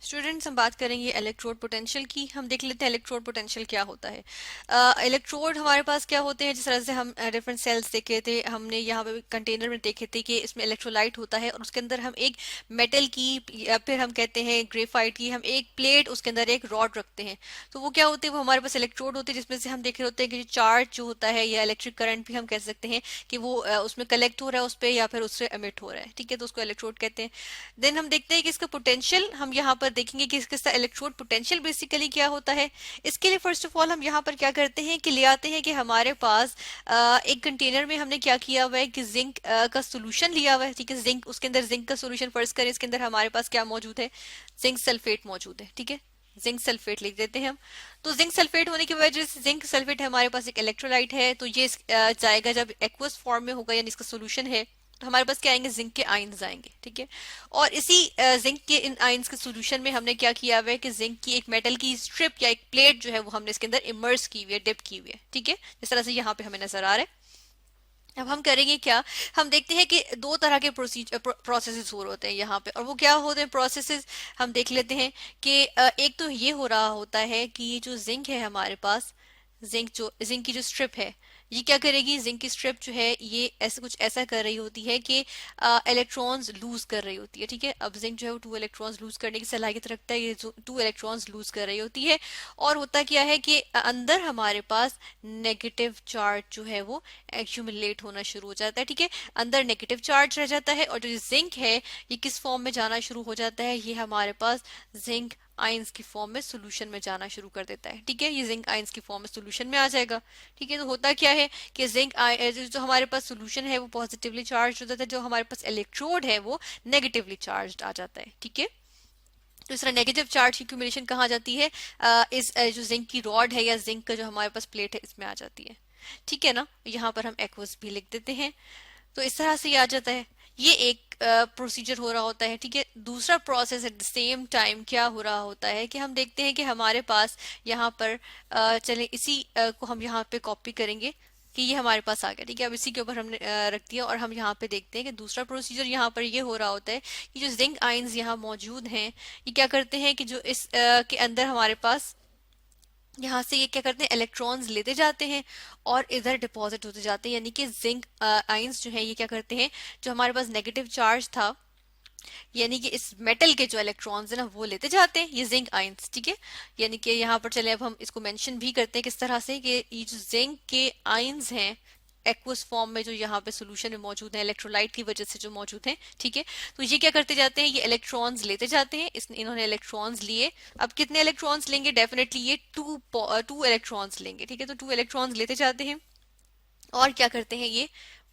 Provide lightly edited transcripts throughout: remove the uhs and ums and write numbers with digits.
Students, हम बात करेंगे इलेक्ट्रोड पोटेंशियल की। हम देख लेते हैं इलेक्ट्रोड पोटेंशियल क्या होता है। इलेक्ट्रोड हमारे पास क्या होते हैं, जिस तरह से हम डिफरेंट सेल्स देखे थे, हमने यहाँ पे कंटेनर में देखे थे कि इसमें इलेक्ट्रोलाइट होता है और उसके अंदर हम एक मेटल की या फिर हम कहते हैं ग्रेफाइट की हम एक प्लेट, उसके अंदर एक रॉड रखते हैं। तो वो क्या होते हैं, वो हमारे पास इलेक्ट्रोड होते हैं जिसमें से हम देख रहे होते हैं कि चार्ज जो होता है या इलेक्ट्रिक करंट भी हम कह सकते हैं कि वो उसमें कलेक्ट हो रहा है उस पर या फिर उससे एमिट हो रहा है। ठीक है, तो उसको इलेक्ट्रोड कहते हैं। देन हम देखते हैं कि इसका पोटेंशियल, हम यहाँ पर देखेंगे कि इसका इलेक्ट्रोड पोटेंशियल बेसिकली क्या होता है। इसके लिए फर्स्ट ऑफ ऑल हम यहाँ पर क्या करते हैं कि ले आते हैं कि हमारे पास एक कंटेनर में हमने क्या किया हुआ है कि जिंक का सोल्यूशन लिया हुआ है। ठीक है, जिंक, उसके अंदर जिंक का सोल्यूशन फर्स्ट करें, इसके अंदर हमारे पास क्या मौजूद है, जिंक सल्फेट मौजूद है। ठीक है, जिंक सल्फेट लिख देते हैं हम। तो जिंक सल्फेट होने की वजह से जिंक सल्फेट हमारे पास एक इलेक्ट्रोलाइट है, तो ये जाएगा जब एक्वस फॉर्म में होगा यानी इसका सोल्यूशन है, तो हमारे पास क्या आएंगे, जिंक के आयंस आएंगे। ठीक है, और इसी जिंक के इन आयंस के सॉल्यूशन में हमने क्या किया हुआ है कि जिंक की एक मेटल की स्ट्रिप या एक प्लेट जो है वो हमने इसके अंदर इमर्स की हुई है, डिप की हुई है। ठीक है, जिस तरह से यहाँ पे हमें नजर आ रहा है। अब हम करेंगे क्या, हम देखते हैं कि दो तरह के प्रोसीजर प्रोसेसेस हो रहे होते हैं यहाँ पे, और वो क्या होते हैं प्रोसेसेस, हम देख लेते हैं कि एक तो ये हो रहा होता है कि ये जो जिंक है हमारे पास, जिंक की जो स्ट्रिप है, ये क्या करेगी, जिंक की स्ट्रिप जो है ये ऐसे कुछ ऐसा कर रही होती है कि इलेक्ट्रॉन्स लूज कर रही होती है। ठीक है, अब जिंक जो है वो 2 इलेक्ट्रॉन्स लूज करने की सलाहियत रखता है, ये जो 2 इलेक्ट्रॉन्स लूज कर रही होती है। और होता क्या है कि अंदर हमारे पास नेगेटिव चार्ज जो है वो एक्यूमुलेट होना शुरू हो जाता है। ठीक है, अंदर नेगेटिव चार्ज रह जाता है, और जो जिंक है ये किस फॉर्म में जाना शुरू हो जाता है, ये हमारे पास जिंक आयंस की फॉर्म में सोल्यूशन में जाना शुरू कर देता है। ठीक है, ये जिंक आयंस की फॉर्म में सोल्यूशन में आ जाएगा। ठीक है, तो होता क्या है कि जो हमारे पास सोल्यूशन है वो पॉजिटिवली चार्ज हो जाता है, जो हमारे पास इलेक्ट्रोड है वो नेगेटिवली चार्ज आ जाता है। ठीक है, तो इस तरह नेगेटिव चार्ज की एक्यूमुलेशन कहाँ जाती है, जो जिंक की रॉड है या जिंक का जो हमारे पास प्लेट है इसमें आ जाती है। ठीक है ना, यहाँ पर हम एक्वस भी लिख देते हैं। तो इस तरह से ये आ जाता है, ये एक प्रोसीजर हो रहा होता है। ठीक है, दूसरा process at the same time क्या हो रहा होता है कि हम देखते हैं कि हमारे पास यहाँ पर चले इसी को हम यहाँ पे कॉपी करेंगे कि ये हमारे पास आ गया। ठीक है, अब इसी के ऊपर हमने रख दिया, और हम यहाँ पे देखते हैं कि दूसरा प्रोसीजर यहाँ पर ये हो रहा होता है कि जो जिंक आयंस यहाँ मौजूद हैं, ये क्या करते हैं कि जो इस के अंदर हमारे पास यहाँ से ये क्या करते हैं, इलेक्ट्रॉन्स लेते जाते हैं और इधर डिपॉजिट होते जाते हैं। यानी कि जिंक आयंस जो है ये क्या करते हैं, जो हमारे पास नेगेटिव चार्ज था, यानी कि इस मेटल के जो इलेक्ट्रॉन्स है ना वो लेते जाते हैं ये जिंक आयंस। ठीक है, यानी कि यहाँ पर चले अब हम इसको मेंशन भी करते हैं किस तरह से कि ये जो जिंक के आयंस हैं एक्वस फॉर्म में जो यहाँ पे सोल्यूशन में मौजूद है इलेक्ट्रोलाइट की वजह से जो मौजूद हैं। ठीक है, तो ये क्या करते जाते हैं, ये इलेक्ट्रॉन्स लेते जाते हैं, इन्होंने इलेक्ट्रॉन्स लिए। अब कितने इलेक्ट्रॉन्स लेंगे, डेफिनेटली ये टू इलेक्ट्रॉन्स लेंगे। ठीक है, तो 2 इलेक्ट्रॉन्स लेते जाते हैं और क्या करते हैं,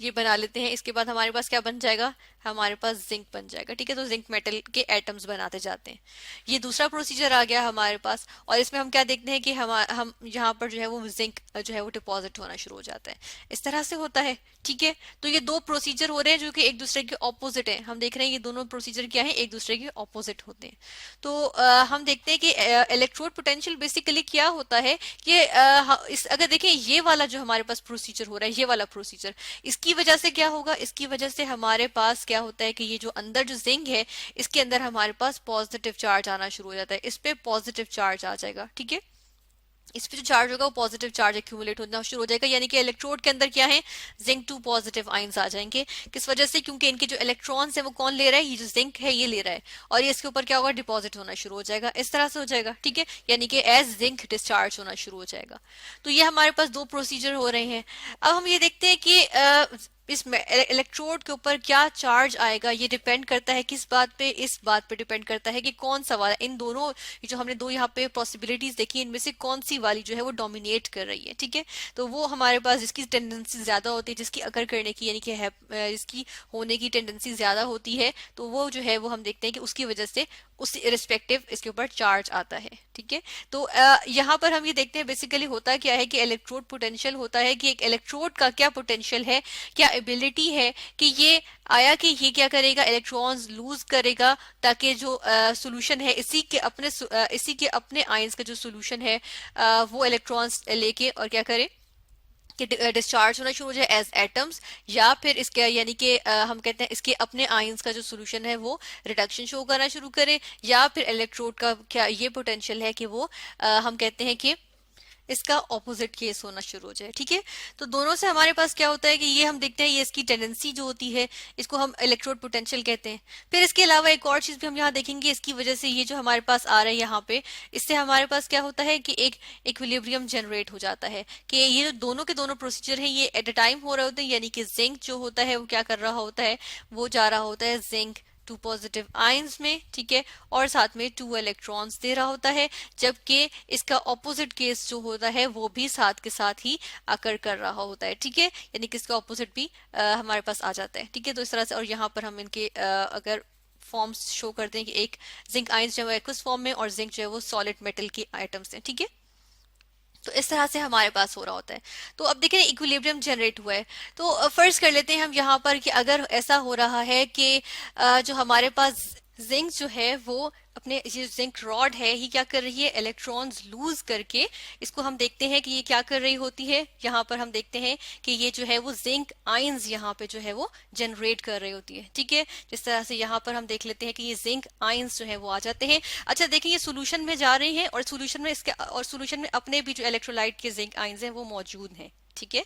ये बना लेते हैं। इसके बाद हमारे पास क्या बन जाएगा, हमारे पास जिंक बन जाएगा। ठीक है, तो जिंक मेटल के एटम्स बनाते जाते हैं। ये दूसरा प्रोसीजर आ गया हमारे पास, और इसमें हम क्या देखते हैं कि हम यहाँ पर जो है वो जिंक जो है वो डिपॉजिट होना शुरू हो जाता है। इस तरह से होता है। ठीक है, तो ये दो प्रोसीजर हो रहे हैं जो कि एक दूसरे के ऑपोजिट है। हम देख रहे हैं ये दोनों प्रोसीजर क्या है, एक दूसरे के ऑपोजिट होते हैं। तो हम देखते हैं कि इलेक्ट्रोड पोटेंशियल बेसिकली क्या होता है कि अगर देखें ये वाला जो हमारे पास प्रोसीजर हो रहा है, ये वाला प्रोसीजर, इसकी वजह से क्या होगा, इसकी वजह से हमारे पास क्या होता है कि ये जो अंदर जो जिंक है इसके अंदर हमारे पास पॉजिटिव चार्ज आना शुरू हो जाता है, इस पे पॉजिटिव चार्ज आ जाएगा। ठीक है, इस पे जो चार्ज होगा वो पॉजिटिव चार्ज एक्यूमुलेट होना शुरू हो जाएगा, यानी कि इलेक्ट्रोड के अंदर क्या है, जिंक 2 पॉजिटिव आयंस आ जाएंगे। किस वजह से, क्योंकि इनके जो इलेक्ट्रॉन्स है वो कौन ले रहा है, ये जो जिंक है ये ले रहा है, और ये इसके ऊपर क्या होगा, डिपॉजिट होना शुरू हो जाएगा। इस तरह से हो जाएगा। ठीक है, यानी कि एज जिंक डिस्चार्ज होना शुरू हो जाएगा। तो ये हमारे पास दो प्रोसीजर हो रहे हैं। अब हम ये देखते हैं कि इस इलेक्ट्रोड के ऊपर क्या चार्ज आएगा, ये डिपेंड करता है किस बात पे, इस बात पे डिपेंड करता है कि कौन सा वाला, इन दोनों जो हमने दो यहाँ पे पॉसिबिलिटीज देखी इनमें से कौन सी वाली जो है वो डोमिनेट कर रही है। ठीक है, तो वो हमारे पास जिसकी टेंडेंसी ज्यादा होती है, जिसकी अकर करने की यानी कि जिसकी होने की टेंडेंसी ज्यादा होती है, तो वो जो है वो हम देखते हैं कि उसकी वजह से उस रिस्पेक्टिव इसके ऊपर चार्ज आता है। ठीक है, तो यहाँ पर हम ये देखते हैं बेसिकली होता क्या है कि इलेक्ट्रोड पोटेंशियल होता है कि एक इलेक्ट्रोड का क्या पोटेंशियल है, क्या एबिलिटी है कि ये आया कि ये क्या करेगा, इलेक्ट्रॉन्स लूज करेगा, ताकि जो सोल्यूशन है इसी के अपने आयंस का जो सोल्यूशन है वो इलेक्ट्रॉन्स लेके और क्या करे, कि डिस्चार्ज होना शुरू हो जाए एज एटम्स, या फिर इसके यानी कि हम कहते हैं इसके अपने आयंस का जो सोल्यूशन है वो रिडक्शन शो करना शुरू करे, या फिर इलेक्ट्रोड का क्या ये पोटेंशियल है कि वो हम कहते हैं कि इसका ऑपोजिट केस होना शुरू हो जाए। ठीक है, तो दोनों से हमारे पास क्या होता है कि ये हम देखते हैं, ये इसकी टेंडेंसी जो होती है इसको हम इलेक्ट्रोड पोटेंशियल कहते हैं। फिर इसके अलावा एक और चीज भी हम यहाँ देखेंगे, इसकी वजह से ये जो हमारे पास आ रहा है यहाँ पे, इससे हमारे पास क्या होता है कि एक इक्विलिब्रियम जनरेट हो जाता है कि ये जो दोनों के दोनों प्रोसीजर है ये एट अ टाइम हो रहे होते हैं, यानी कि जिंक जो होता है वो क्या कर रहा होता है, वो जा रहा होता है जिंक टू पॉजिटिव आयंस में, ठीक है, और साथ में 2 इलेक्ट्रॉन्स दे रहा होता है, जबकि इसका ऑपोजिट केस जो होता है वो भी साथ के साथ ही आकर कर रहा होता है। ठीक है, यानी कि इसका ऑपोजिट भी हमारे पास आ जाता है। ठीक है, तो इस तरह से, और यहाँ पर हम इनके अगर फॉर्म्स शो करते हैं कि एक जिंक आयंस जो है एक्वस फॉर्म में, और जिंक जो है वो सॉलिड मेटल के आइटम्स हैं। ठीक है, तो इस तरह से हमारे पास हो रहा होता है। तो अब देखें इक्विलिब्रियम जनरेट हुआ है, तो फर्ज कर लेते हैं हम यहाँ पर कि अगर ऐसा हो रहा है कि जो हमारे पास जिंक जो है वो अपने ये जिंक रॉड है ये क्या कर रही है, इलेक्ट्रॉन्स लूज करके इसको हम देखते हैं कि ये क्या कर रही होती है, यहाँ पर हम देखते हैं कि ये जो है वो जिंक आयंस यहाँ पे जो है वो जनरेट कर रही होती है। ठीक है, जिस तरह से यहाँ पर हम देख लेते हैं कि ये जिंक आयंस जो है वो आ जाते हैं। अच्छा देखिए, ये सोल्यूशन में जा रही है, और सोल्यूशन में इसके और सोल्यूशन में अपने भी जो इलेक्ट्रोलाइट के जिंक आयंस हैं वो मौजूद हैं। ठीक है,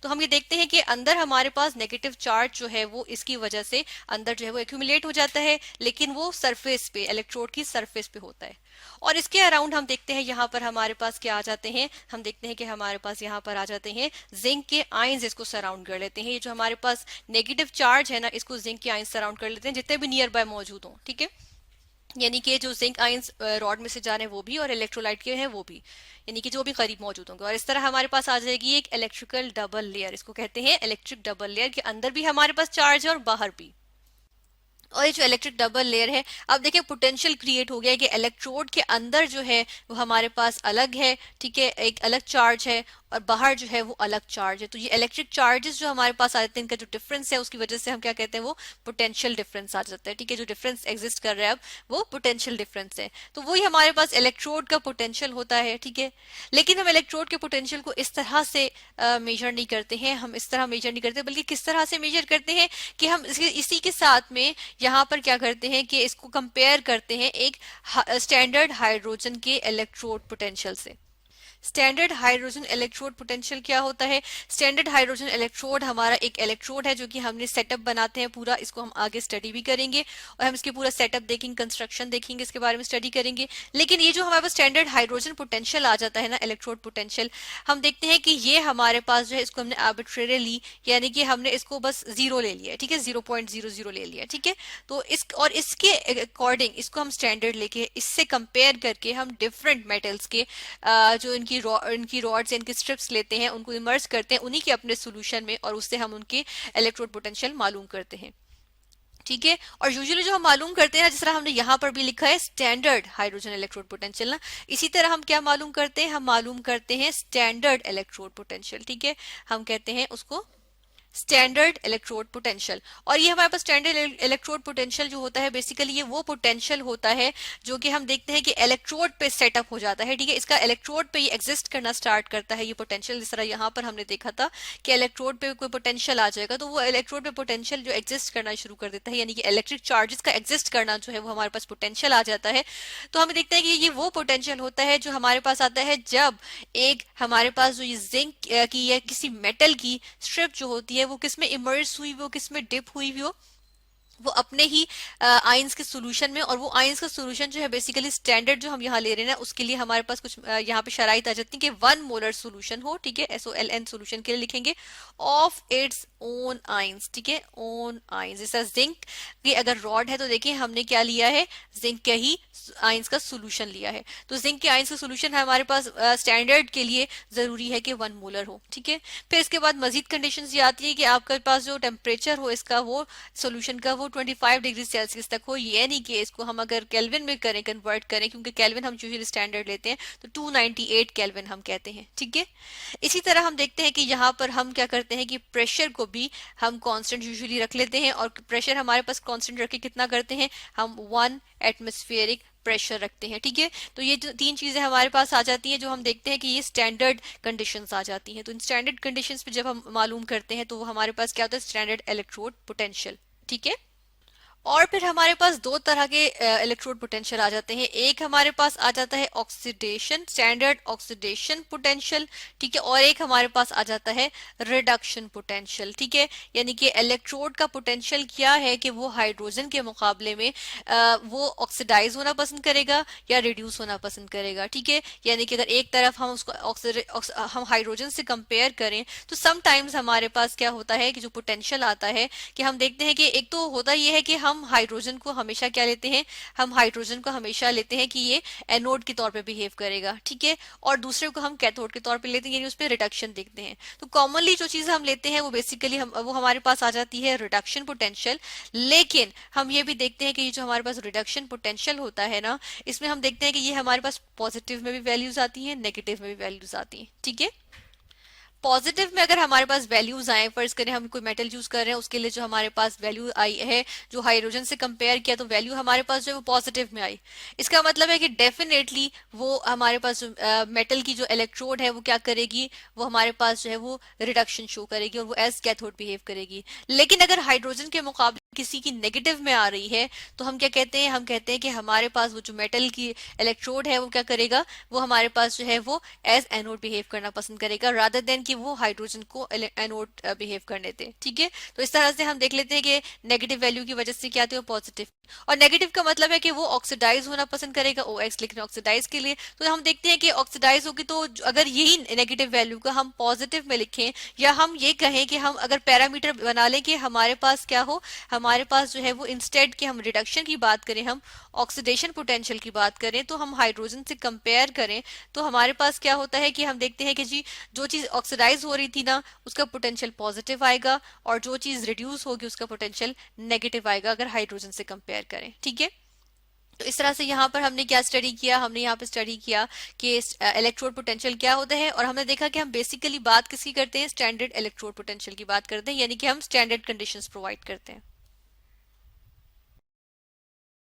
तो हम ये देखते हैं कि अंदर हमारे पास नेगेटिव चार्ज जो है वो इसकी वजह से अंदर जो है वो एक्यूमुलेट हो जाता है, लेकिन वो सरफेस पे, इलेक्ट्रोड की सरफेस पे होता है। और इसके अराउंड हम देखते हैं यहाँ पर हमारे पास क्या आ जाते हैं, हम देखते हैं कि हमारे पास यहाँ पर आ जाते हैं जिंक के आयंस, इसको सराउंड कर लेते हैं। ये जो हमारे पास नेगेटिव चार्ज है ना, इसको जिंक के आयंस सराउंड कर लेते हैं जितने भी नियर बाय मौजूद हों। ठीक है, यानी कि जो जिंक आयंस रॉड में से जा रहे हैं वो भी, और इलेक्ट्रोलाइट के हैं वो भी, यानी कि जो भी करीब मौजूद होंगे। और इस तरह हमारे पास आ जाएगी एक इलेक्ट्रिकल डबल लेयर, इसको कहते हैं इलेक्ट्रिक डबल लेयर, के अंदर भी हमारे पास चार्ज है और बाहर भी। और ये जो इलेक्ट्रिक डबल लेयर है, अब देखिए पोटेंशियल क्रिएट हो गया है कि इलेक्ट्रोड के अंदर जो है वो हमारे पास अलग है, ठीक है, एक अलग चार्ज है, और बाहर जो है वो अलग चार्ज है। तो ये इलेक्ट्रिक चार्जेस जो हमारे पास आ जाते हैं, इनका जो डिफरेंस है उसकी वजह से हम क्या कहते हैं, वो पोटेंशियल डिफरेंस आ जाता है। ठीक है, जो डिफरेंस एग्जिस्ट कर रहा है अब वो पोटेंशियल डिफरेंस है, तो वही हमारे पास इलेक्ट्रोड का पोटेंशियल होता है। ठीक है, लेकिन हम इलेक्ट्रोड के पोटेंशियल को इस तरह से मेजर नहीं करते हैं, हम इस तरह मेजर नहीं करते, बल्कि किस तरह से मेजर करते हैं कि हम इसी के साथ में यहाँ पर क्या करते हैं कि इसको कंपेयर करते हैं एक स्टैंडर्ड हाइड्रोजन के इलेक्ट्रोड पोटेंशियल से। स्टैंडर्ड हाइड्रोजन इलेक्ट्रोड पोटेंशियल क्या होता है, स्टैंडर्ड हाइड्रोजन इलेक्ट्रोड हमारा एक इलेक्ट्रोड है जो कि हमने सेटअप बनाते हैं पूरा, इसको हम आगे स्टडी भी करेंगे, और हम इसके पूरा सेटअप देखेंगे, कंस्ट्रक्शन देखेंगे, इसके बारे में स्टडी करेंगे। लेकिन ये जो हमारे पास स्टैंडर्ड हाइड्रोजन पोटेंशियल आ जाता है ना, इलेक्ट्रोड पोटेंशियल, हम देखते हैं कि ये हमारे पास जो है इसको हमने आर्बिट्रेरीली, यानी कि हमने इसको बस 0 ले लिया, ठीक है, 0.00 ले लिया। ठीक है, तो और इसके अकॉर्डिंग इसको हम स्टैंडर्ड लेके इससे कंपेयर करके हम डिफरेंट मेटल्स के जो इनकी रॉड्स, इनके स्ट्रिप्स लेते हैं, उनको इमर्ज करते हैं उन्हीं के अपने सोल्यूशन में, और उससे हम उनके इलेक्ट्रोड पोटेंशियल मालूम करते हैं। ठीक है, और यूजुअली जो हम मालूम करते हैं, जिस तरह हमने यहाँ पर भी लिखा है स्टैंडर्ड हाइड्रोजन इलेक्ट्रोड पोटेंशियल ना, इसी तरह हम क्या मालूम करते हैं, हम मालूम करते हैं स्टैंडर्ड इलेक्ट्रोड पोटेंशियल। ठीक है, हम कहते हैं उसको स्टैंडर्ड इलेक्ट्रोड पोटेंशियल। और ये हमारे पास स्टैंडर्ड इलेक्ट्रोड पोटेंशियल जो होता है, बेसिकली ये वो पोटेंशियल होता है जो कि हम देखते हैं कि इलेक्ट्रोड पे सेटअप हो जाता है। ठीक है, इसका इलेक्ट्रोड पे ये एग्जिस्ट करना स्टार्ट करता है ये पोटेंशियल। जिस तरह यहाँ पर हमने देखा था कि इलेक्ट्रोड पे कोई पोटेंशियल आ जाएगा, तो वो इलेक्ट्रोड पे पोटेंशियल जो एग्जिस्ट करना शुरू कर देता है, यानी कि इलेक्ट्रिक चार्जेस का एग्जिस्ट करना जो है वो हमारे पास पोटेंशियल आ जाता है। तो हमें देखते हैं कि ये वो पोटेंशियल होता है जो हमारे पास आता है जब एक हमारे पास जो ये जिंक की या किसी मेटल की स्ट्रिप जो होती है वो किसमें इमर्ज हुई, वो किसमें डिप हुई हो, वो अपने ही आयंस के सॉल्यूशन में। और वो आयंस का सॉल्यूशन जो है बेसिकली स्टैंडर्ड जो हम यहाँ ले रहे हैं ना, उसके लिए हमारे पास कुछ यहाँ पे शराइत आ जाती है कि 1 मोलर सॉल्यूशन हो। ठीक है, SOLN सॉल्यूशन के लिए लिखेंगे ऑफ इट्स ओन आयंस। ठीक है, ओन आयंस। जैसा जिंक की अगर रॉड है तो देखिए हमने क्या लिया है, जिंक के ही आयंस का सॉल्यूशन लिया है। तो जिंक के आयंस का सॉल्यूशन हमारे पास स्टैंडर्ड के लिए जरूरी है कि 1 मोलर हो। ठीक है, फिर इसके बाद मजीद कंडीशन ये आती है कि आपके पास जो टेम्परेचर हो इसका, वो सॉल्यूशन का, वो 25 डिग्री सेल्सियस तक हो, ये नहीं कि इसको हम अगर केल्विन में करें, कन्वर्ट करें, क्योंकि केल्विन हम यूजुअली स्टैंडर्ड लेते हैं, तो 298 केल्विन हम कहते हैं, ठीक है। इसी तरह हम देखते हैं कि यहाँ पर हम क्या करते हैं कि प्रेशर को भी हम कांस्टेंट यूजुअली रख लेते हैं, और प्रेशर हमारे पास कांस्टेंट रख के कितना करते हैं, हम 1 एटमॉस्फेरिक प्रेशर रखते हैं, ठीक है। तो ये जो तीन चीजें हमारे पास आ जाती हैं, जो हम देखते हैं कि ये स्टैंडर्ड कंडीशंस आ जाती हैं। तो इन स्टैंडर्ड कंडीशंस पे जब हम मालूम करते हैं, तो वो हमारे पास क्या होता है, स्टैंडर्ड इलेक्ट्रोड पोटेंशियल, ठीक है। और फिर हमारे पास दो तरह के इलेक्ट्रोड पोटेंशियल आ जाते हैं। एक हमारे पास आ जाता है ऑक्सीडेशन, स्टैंडर्ड ऑक्सीडेशन पोटेंशियल, ठीक है, और एक हमारे पास आ जाता है रिडक्शन पोटेंशियल, ठीक है। यानी कि इलेक्ट्रोड का पोटेंशियल क्या है कि वो हाइड्रोजन के मुकाबले में वो ऑक्सीडाइज होना पसंद करेगा या रिड्यूस होना पसंद करेगा, ठीक है। यानी कि अगर एक तरफ हम उसको हम हाइड्रोजन से कंपेयर करें, तो समटाइम्स हमारे पास क्या होता है कि जो पोटेंशियल आता है, कि हम देखते हैं कि एक तो होता यह है कि हम हाइड्रोजन को हमेशा क्या लेते हैं, हम हाइड्रोजन को हमेशा लेते हैं कि ये एनोड के तौर पे बिहेव करेगा, ठीक है, और दूसरे को हम कैथोड के तौर पे लेते हैं, यानी उस पर रिडक्शन देखते हैं। तो कॉमनली जो चीज हम लेते हैं वो बेसिकली वो हमारे पास आ जाती है रिडक्शन पोटेंशियल। लेकिन हम ये भी देखते हैं कि ये जो हमारे पास रिडक्शन पोटेंशियल होता है ना, इसमें हम देखते हैं कि ये हमारे पास पॉजिटिव में भी वैल्यूज आती हैं, नेगेटिव में भी वैल्यूज आती हैं, ठीक है। पॉजिटिव में अगर हमारे पास वैल्यूज आए, फर्ज करें हम कोई मेटल यूज कर रहे हैं, उसके लिए जो हमारे पास वैल्यू आई है, जो हाइड्रोजन से कंपेयर किया, तो वैल्यू हमारे पास जो है वो पॉजिटिव में आई। इसका मतलब है कि डेफिनेटली वो हमारे पास जो मेटल की जो इलेक्ट्रोड है वो क्या करेगी, वो हमारे पास जो है वो रिडक्शन शो करेगी और वो एज कैथोड बिहेव करेगी। लेकिन अगर हाइड्रोजन के मुकाबले किसी की नेगेटिव में आ रही है, तो हम क्या कहते हैं, हम कहते हैं कि हमारे पास वो जो मेटल की इलेक्ट्रोड है वो क्या करेगा, वो हमारे पास जो है वो एज एनोड बिहेव करना पसंद करेगा, रादर देन कि वो हाइड्रोजन को एनोड बिहेव करने दे, ठीक है। तो इस तरह से हम देख लेते हैं कि नेगेटिव वैल्यू की वजह से क्या आती है, पॉजिटिव। और नेगेटिव का मतलब है कि वो ऑक्सीडाइज होना पसंद करेगा, ओ एक्स लिखने ऑक्सीडाइज के लिए। तो हम देखते हैं कि ऑक्सीडाइज होगी, तो अगर यही नेगेटिव वैल्यू का हम पॉजिटिव में लिखें, या हम ये कहें कि हम अगर पैरामीटर बना लें कि हमारे पास क्या हो, हमारे पास जो है वो इंस्टेड कि हम रिडक्शन की बात करें, हम ऑक्सीडेशन पोटेंशियल की बात करें, तो हम हाइड्रोजन से कंपेयर करें, तो हमारे पास क्या होता है कि हम देखते हैं कि जी जो चीज ऑक्सीडाइज हो रही थी ना, उसका पोटेंशियल पॉजिटिव आएगा, और जो चीज रिड्यूस होगी उसका पोटेंशियल नेगेटिव आएगा अगर हाइड्रोजन से कंपेयर करें, ठीक है। तो इस तरह से यहाँ पर हमने क्या स्टडी किया, हमने यहाँ पे स्टडी किया कि इलेक्ट्रोड पोटेंशियल क्या होता है, और हमने देखा कि हम बेसिकली बात किसकी करते हैं, स्टैंडर्ड इलेक्ट्रोड पोटेंशियल की बात करते हैं, यानी कि हम स्टैंडर्ड कंडीशंस प्रोवाइड करते हैं।